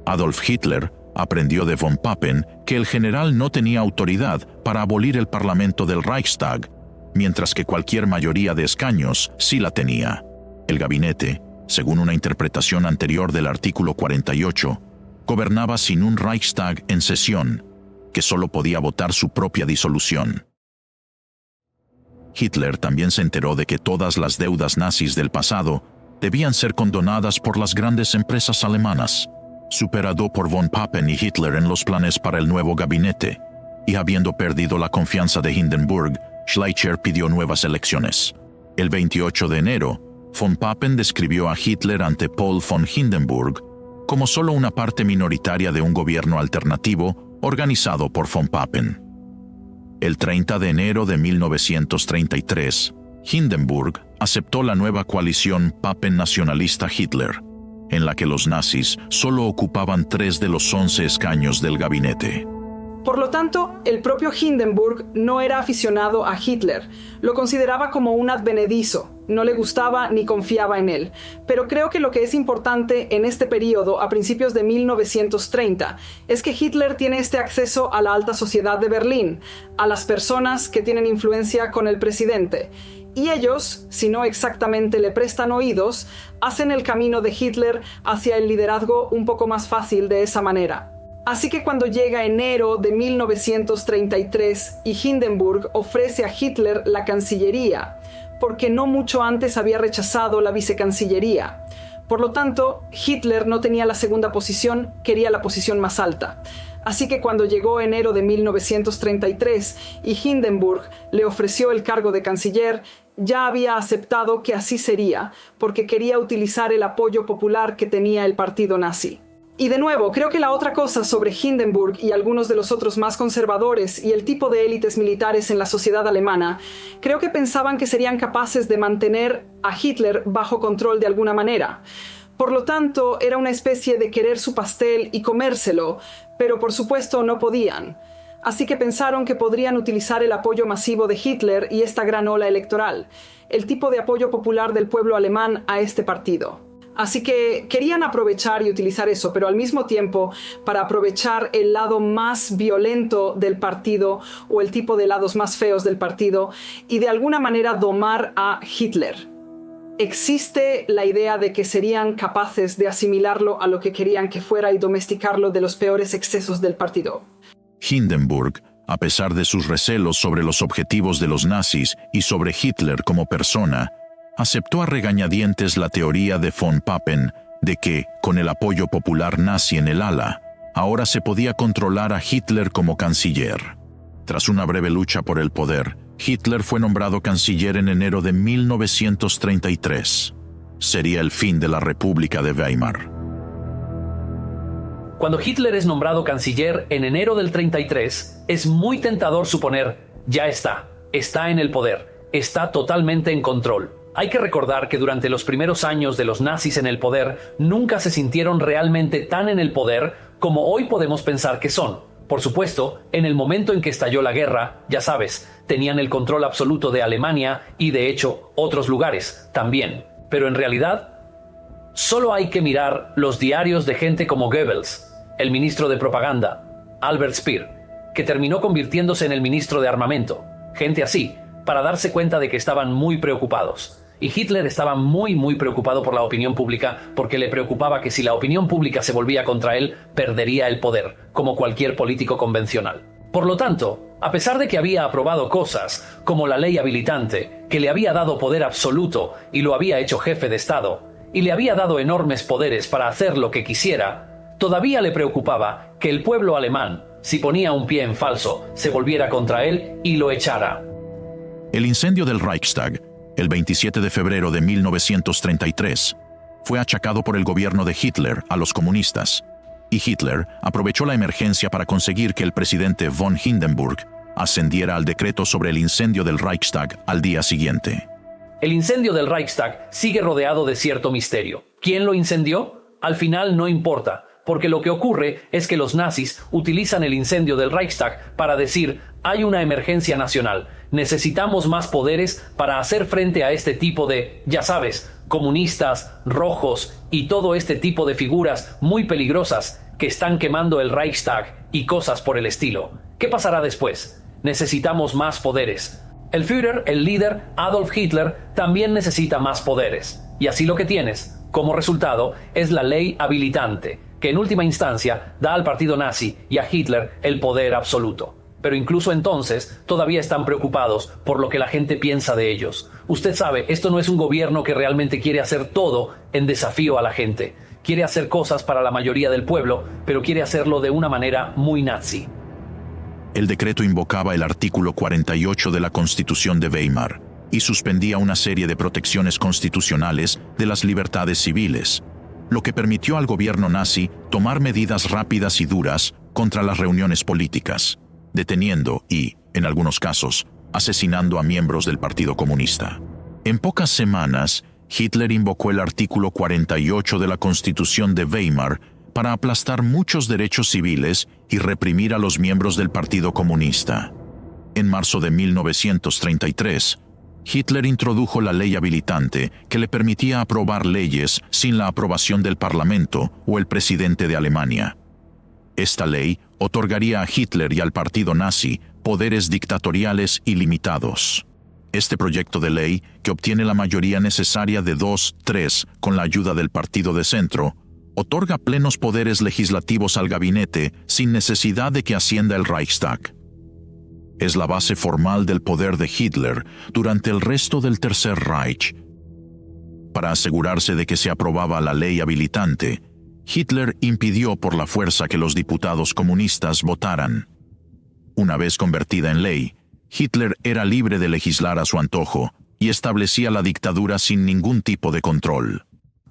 Adolf Hitler, aprendió de von Papen que el general no tenía autoridad para abolir el parlamento del Reichstag, mientras que cualquier mayoría de escaños sí la tenía. El gabinete, según una interpretación anterior del artículo 48, gobernaba sin un Reichstag en sesión, que solo podía votar su propia disolución. Hitler también se enteró de que todas las deudas nazis del pasado debían ser condonadas por las grandes empresas alemanas. Superado por von Papen y Hitler en los planes para el nuevo gabinete, y habiendo perdido la confianza de Hindenburg, Schleicher pidió nuevas elecciones. El 28 de enero, von Papen describió a Hitler ante Paul von Hindenburg como solo una parte minoritaria de un gobierno alternativo organizado por von Papen. El 30 de enero de 1933, Hindenburg aceptó la nueva coalición Papen nacionalista Hitler, en la que los nazis solo ocupaban 3 de los 11 escaños del gabinete. Por lo tanto, el propio Hindenburg no era aficionado a Hitler, lo consideraba como un advenedizo, no le gustaba ni confiaba en él. Pero creo que lo que es importante en este periodo, a principios de 1930, es que Hitler tiene este acceso a la alta sociedad de Berlín, a las personas que tienen influencia con el presidente. Y ellos, si no exactamente le prestan oídos, hacen el camino de Hitler hacia el liderazgo un poco más fácil de esa manera. Así que cuando llega enero de 1933 y Hindenburg ofrece a Hitler la Cancillería, porque no mucho antes había rechazado la vicecancillería. Por lo tanto, Hitler no tenía la segunda posición, quería la posición más alta. Así que cuando llegó enero de 1933 y Hindenburg le ofreció el cargo de canciller, ya había aceptado que así sería, porque quería utilizar el apoyo popular que tenía el partido nazi. Y de nuevo, creo que la otra cosa sobre Hindenburg y algunos de los otros más conservadores y el tipo de élites militares en la sociedad alemana, creo que pensaban que serían capaces de mantener a Hitler bajo control de alguna manera. Por lo tanto, era una especie de querer su pastel y comérselo, pero por supuesto no podían. Así que pensaron que podrían utilizar el apoyo masivo de Hitler y esta gran ola electoral, el tipo de apoyo popular del pueblo alemán a este partido. Así que querían aprovechar y utilizar eso, pero al mismo tiempo para aprovechar el lado más violento del partido o el tipo de lados más feos del partido y de alguna manera domar a Hitler. Existe la idea de que serían capaces de asimilarlo a lo que querían que fuera y domesticarlo de los peores excesos del partido. Hindenburg, a pesar de sus recelos sobre los objetivos de los nazis y sobre Hitler como persona, aceptó a regañadientes la teoría de von Papen de que, con el apoyo popular nazi en el ala, ahora se podía controlar a Hitler como canciller. Tras una breve lucha por el poder, Hitler fue nombrado canciller en enero de 1933. Sería el fin de la República de Weimar. Cuando Hitler es nombrado canciller en enero del 33, es muy tentador suponer, ya está en el poder, está totalmente en control. Hay que recordar que durante los primeros años de los nazis en el poder, nunca se sintieron realmente tan en el poder como hoy podemos pensar que son. Por supuesto, en el momento en que estalló la guerra, ya sabes, tenían el control absoluto de Alemania y de hecho otros lugares también. Pero en realidad, solo hay que mirar los diarios de gente como Goebbels, el ministro de propaganda, Albert Speer, que terminó convirtiéndose en el ministro de armamento. Gente así, para darse cuenta de que estaban muy preocupados. Y Hitler estaba muy preocupado por la opinión pública porque le preocupaba que si la opinión pública se volvía contra él, perdería el poder, como cualquier político convencional. Por lo tanto, a pesar de que había aprobado cosas, como la ley habilitante, que le había dado poder absoluto y lo había hecho jefe de Estado, y le había dado enormes poderes para hacer lo que quisiera, todavía le preocupaba que el pueblo alemán, si ponía un pie en falso, se volviera contra él y lo echara. El incendio del Reichstag, el 27 de febrero de 1933, fue achacado por el gobierno de Hitler a los comunistas, y Hitler aprovechó la emergencia para conseguir que el presidente von Hindenburg ascendiera al decreto sobre el incendio del Reichstag al día siguiente. El incendio del Reichstag sigue rodeado de cierto misterio. ¿Quién lo incendió? Al final no importa, porque lo que ocurre es que los nazis utilizan el incendio del Reichstag para decir: hay una emergencia nacional, necesitamos más poderes para hacer frente a este tipo de, ya sabes, comunistas, rojos y todo este tipo de figuras muy peligrosas que están quemando el Reichstag y cosas por el estilo. ¿Qué pasará después? Necesitamos más poderes. El Führer, el líder, Adolf Hitler, también necesita más poderes. Y así lo que tienes, como resultado, es la ley habilitante, que en última instancia da al partido nazi y a Hitler el poder absoluto. Pero incluso entonces todavía están preocupados por lo que la gente piensa de ellos. Usted sabe, esto no es un gobierno que realmente quiere hacer todo en desafío a la gente. Quiere hacer cosas para la mayoría del pueblo, pero quiere hacerlo de una manera muy nazi. El decreto invocaba el artículo 48 de la Constitución de Weimar y suspendía una serie de protecciones constitucionales de las libertades civiles, lo que permitió al gobierno nazi tomar medidas rápidas y duras contra las reuniones políticas, deteniendo y, en algunos casos, asesinando a miembros del Partido Comunista. En pocas semanas, Hitler invocó el artículo 48 de la Constitución de Weimar para aplastar muchos derechos civiles y reprimir a los miembros del Partido Comunista. En marzo de 1933, Hitler introdujo la ley habilitante que le permitía aprobar leyes sin la aprobación del Parlamento o el presidente de Alemania. Esta ley otorgaría a Hitler y al partido nazi poderes dictatoriales ilimitados. Este proyecto de ley, que obtiene la mayoría necesaria de 2/3 con la ayuda del partido de centro, otorga plenos poderes legislativos al gabinete sin necesidad de que ascienda el Reichstag. Es la base formal del poder de Hitler durante el resto del Tercer Reich. Para asegurarse de que se aprobaba la ley habilitante, Hitler impidió por la fuerza que los diputados comunistas votaran. Una vez convertida en ley, Hitler era libre de legislar a su antojo y establecía la dictadura sin ningún tipo de control.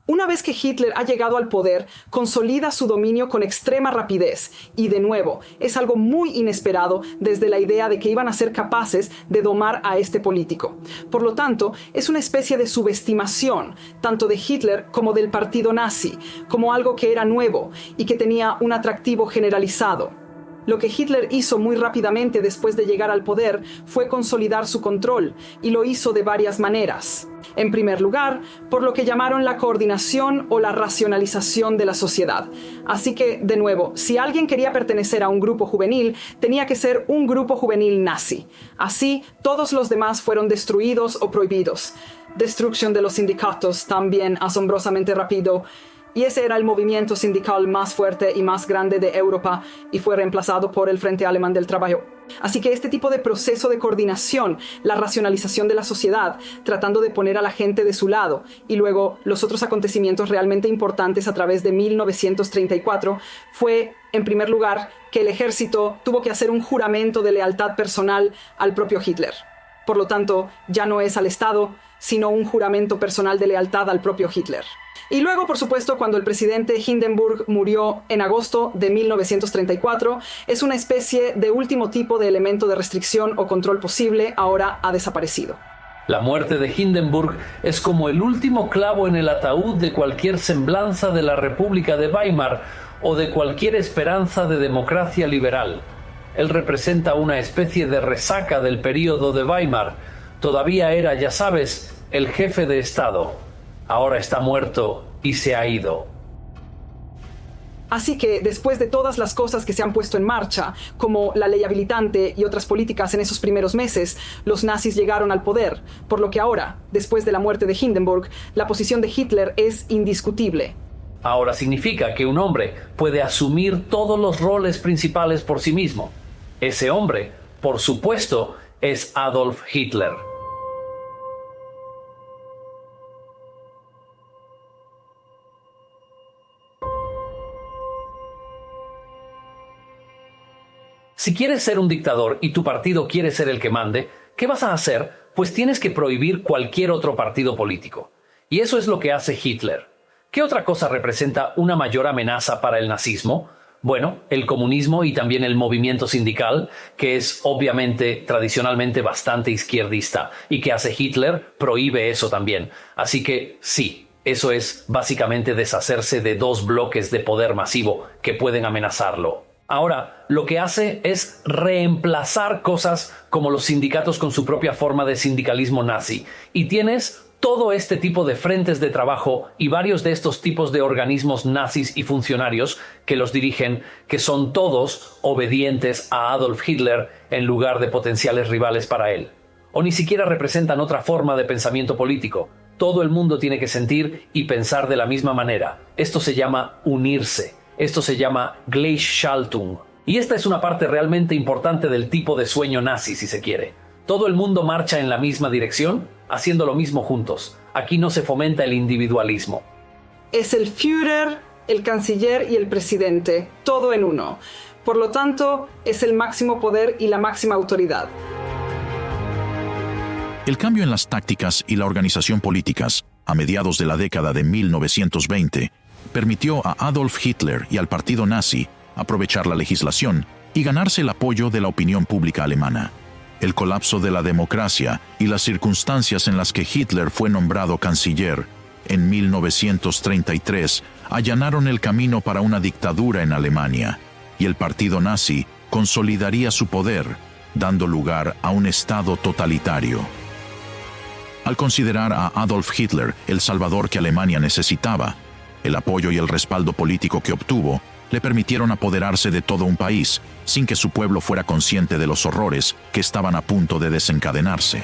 Una vez que Hitler ha llegado al poder, consolida su dominio con extrema rapidez y, de nuevo, es algo muy inesperado desde la idea de que iban a ser capaces de domar a este político. Por lo tanto, es una especie de subestimación, tanto de Hitler como del partido nazi, como algo que era nuevo y que tenía un atractivo generalizado. Lo que Hitler hizo muy rápidamente después de llegar al poder fue consolidar su control, y lo hizo de varias maneras. En primer lugar, por lo que llamaron la coordinación o la racionalización de la sociedad. Así que, de nuevo, si alguien quería pertenecer a un grupo juvenil, tenía que ser un grupo juvenil nazi. Así, todos los demás fueron destruidos o prohibidos. Destrucción de los sindicatos, también asombrosamente rápido. Y ese era el movimiento sindical más fuerte y más grande de Europa, y fue reemplazado por el Frente Alemán del Trabajo. Así que este tipo de proceso de coordinación, la racionalización de la sociedad, tratando de poner a la gente de su lado, y luego los otros acontecimientos realmente importantes a través de 1934, fue, en primer lugar, que el ejército tuvo que hacer un juramento de lealtad personal al propio Hitler. Por lo tanto, ya no es al Estado, sino un juramento personal de lealtad al propio Hitler. Y luego, por supuesto, cuando el presidente Hindenburg murió en agosto de 1934, es una especie de último tipo de elemento de restricción o control posible, ahora ha desaparecido. La muerte de Hindenburg es como el último clavo en el ataúd de cualquier semblanza de la República de Weimar o de cualquier esperanza de democracia liberal. Él representa una especie de resaca del período de Weimar. Todavía era, ya sabes, el jefe de Estado. Ahora está muerto y se ha ido. Así que, después de todas las cosas que se han puesto en marcha, como la ley habilitante y otras políticas en esos primeros meses, los nazis llegaron al poder, por lo que ahora, después de la muerte de Hindenburg, la posición de Hitler es indiscutible. Ahora significa que un hombre puede asumir todos los roles principales por sí mismo. Ese hombre, por supuesto, es Adolf Hitler. Si quieres ser un dictador y tu partido quiere ser el que mande, ¿qué vas a hacer? Pues tienes que prohibir cualquier otro partido político. Y eso es lo que hace Hitler. ¿Qué otra cosa representa una mayor amenaza para el nazismo? Bueno, el comunismo y también el movimiento sindical, que es obviamente tradicionalmente bastante izquierdista, y que hace Hitler, prohíbe eso también. Así que sí, eso es básicamente deshacerse de dos bloques de poder masivo que pueden amenazarlo. Ahora, lo que hace es reemplazar cosas como los sindicatos con su propia forma de sindicalismo nazi. Y tienes Todo este tipo de frentes de trabajo y varios de estos tipos de organismos nazis y funcionarios que los dirigen, que son todos obedientes a Adolf Hitler en lugar de potenciales rivales para él. O ni siquiera representan otra forma de pensamiento político. Todo el mundo tiene que sentir y pensar de la misma manera. Esto se llama unirse. Esto se llama Gleichschaltung. Y esta es una parte realmente importante del tipo de sueño nazi, si se quiere. Todo el mundo marcha en la misma dirección, haciendo lo mismo juntos. Aquí no se fomenta el individualismo. Es el Führer, el canciller y el presidente, todo en uno. Por lo tanto, es el máximo poder y la máxima autoridad. El cambio en las tácticas y la organización políticas, a mediados de la década de 1920, permitió a Adolf Hitler y al partido nazi aprovechar la legislación y ganarse el apoyo de la opinión pública alemana. El colapso de la democracia y las circunstancias en las que Hitler fue nombrado canciller en 1933 allanaron el camino para una dictadura en Alemania, y el partido nazi consolidaría su poder, dando lugar a un estado totalitario. Al considerar a Adolf Hitler el salvador que Alemania necesitaba, el apoyo y el respaldo político que obtuvo le permitieron apoderarse de todo un país, sin que su pueblo fuera consciente de los horrores que estaban a punto de desencadenarse.